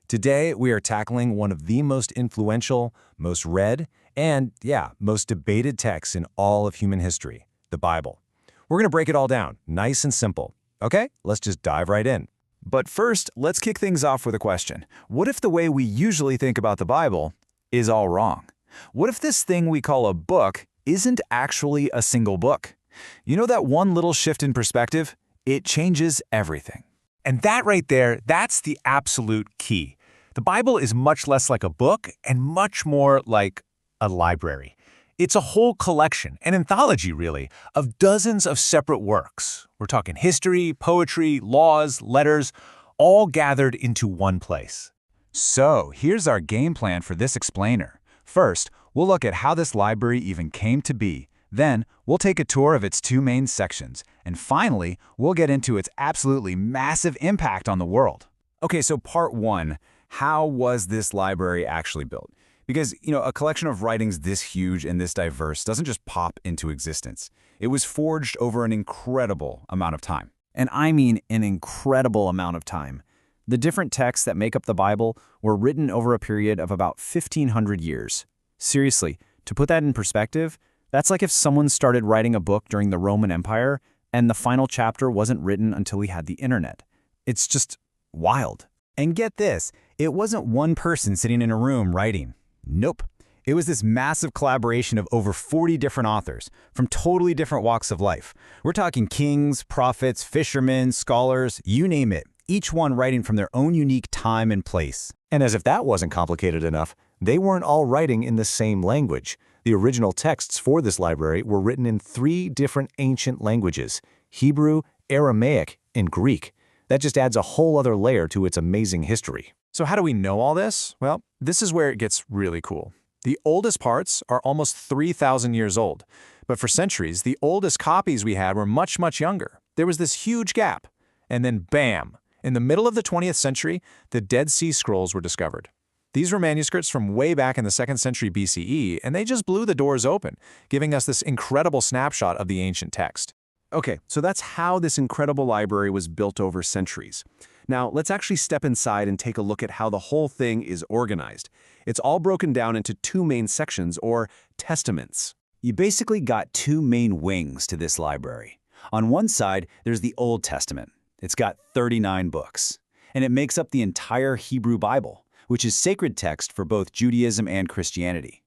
Today, we are tackling one of the most influential, most read, and, most debated texts in all of human history, the Bible. We're going to break it all down, nice and simple. Okay, let's just dive right in. But first, let's kick things off with a question. What if the way we usually think about the Bible is all wrong? What if this thing we call a book isn't actually a single book? You know that one little shift in perspective? It changes everything. And that right there, that's the absolute key. The Bible is much less like a book and much more like a library. It's a whole collection, an anthology really, of dozens of separate works. We're talking history, poetry, laws, letters, all gathered into one place. So here's our game plan for this explainer. First, we'll look at how this library even came to be. Then, we'll take a tour of its two main sections. And finally, we'll get into its absolutely massive impact on the world. Okay, so part one, how was this library actually built? Because, a collection of writings this huge and this diverse doesn't just pop into existence. It was forged over an incredible amount of time. And I mean an incredible amount of time. The different texts that make up the Bible were written over a period of about 1,500 years. Seriously, to put that in perspective, that's like if someone started writing a book during the Roman Empire and the final chapter wasn't written until we had the internet. It's just wild. And get this, it wasn't one person sitting in a room writing. Nope. It was this massive collaboration of over 40 different authors from totally different walks of life. We're talking kings, prophets, fishermen, scholars, you name it, each one writing from their own unique time and place. And as if that wasn't complicated enough, they weren't all writing in the same language. The original texts for this library were written in 3 different ancient languages: Hebrew, Aramaic, and Greek. That just adds a whole other layer to its amazing history. So how do we know all this? Well, this is where it gets really cool. The oldest parts are almost 3,000 years old. But for centuries, the oldest copies we had were much, much younger. There was this huge gap. And then bam! In the middle of the 20th century, the Dead Sea Scrolls were discovered. These were manuscripts from way back in the 2nd century BCE, and they just blew the doors open, giving us this incredible snapshot of the ancient text. Okay, so that's how this incredible library was built over centuries. Now, let's actually step inside and take a look at how the whole thing is organized. It's all broken down into 2 main sections, or testaments. You basically got 2 main wings to this library. On one side, there's the Old Testament. It's got 39 books, and it makes up the entire Hebrew Bible, which is sacred text for both Judaism and Christianity.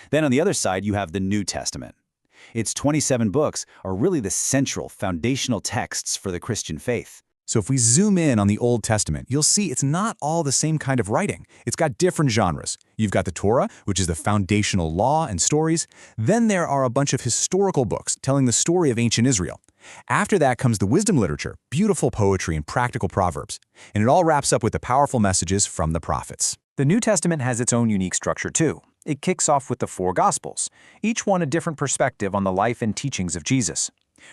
Then on the other side, you have the New Testament. Its 27 books are really the central, foundational texts for the Christian faith. So if we zoom in on the Old Testament, you'll see it's not all the same kind of writing. It's got different genres. You've got the Torah, which is the foundational law and stories. Then there are a bunch of historical books telling the story of ancient Israel. After that comes the wisdom literature, beautiful poetry and practical proverbs. And it all wraps up with the powerful messages from the prophets. The New Testament has its own unique structure too. It kicks off with the 4 Gospels, each one a different perspective on the life and teachings of Jesus.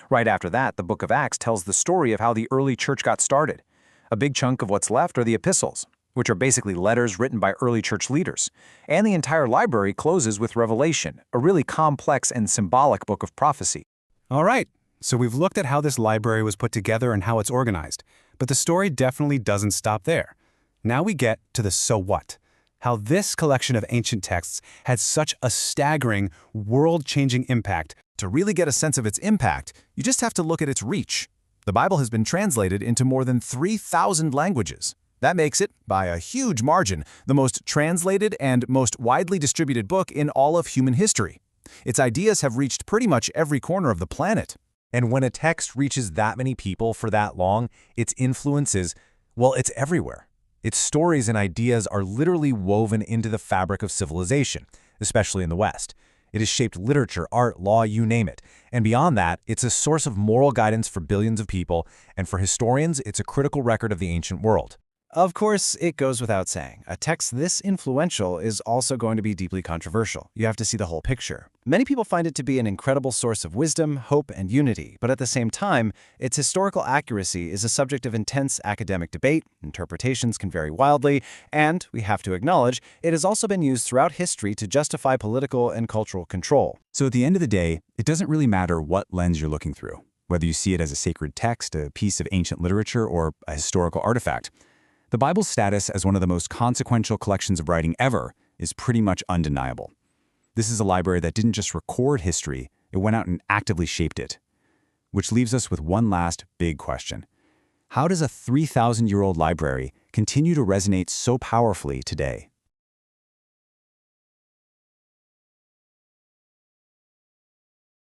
Right after that, the book of Acts tells the story of how the early church got started. A big chunk of what's left are the epistles, which are basically letters written by early church leaders. And the entire library closes with Revelation, a really complex and symbolic book of prophecy. All right, so we've looked at how this library was put together and how it's organized. But the story definitely doesn't stop there. Now we get to the so what. How this collection of ancient texts had such a staggering, world-changing impact. To really get a sense of its impact, you just have to look at its reach. The Bible has been translated into more than 3,000 languages. That makes it, by a huge margin, the most translated and most widely distributed book in all of human history. Its ideas have reached pretty much every corner of the planet. And when a text reaches that many people for that long, its influence is, well, it's everywhere. Its stories and ideas are literally woven into the fabric of civilization, especially in the West. It has shaped literature, art, law, you name it. And beyond that, it's a source of moral guidance for billions of people, and for historians, it's a critical record of the ancient world. Of course, it goes without saying, a text this influential is also going to be deeply controversial. You have to see the whole picture. Many people find it to be an incredible source of wisdom, hope, and unity, but at the same time, its historical accuracy is a subject of intense academic debate, interpretations can vary wildly, and, we have to acknowledge, it has also been used throughout history to justify political and cultural control. So at the end of the day, it doesn't really matter what lens you're looking through, whether you see it as a sacred text, a piece of ancient literature, or a historical artifact. The Bible's status as one of the most consequential collections of writing ever is pretty much undeniable. This is a library that didn't just record history, it went out and actively shaped it. Which leaves us with one last big question. How does a 3,000-year-old library continue to resonate so powerfully today?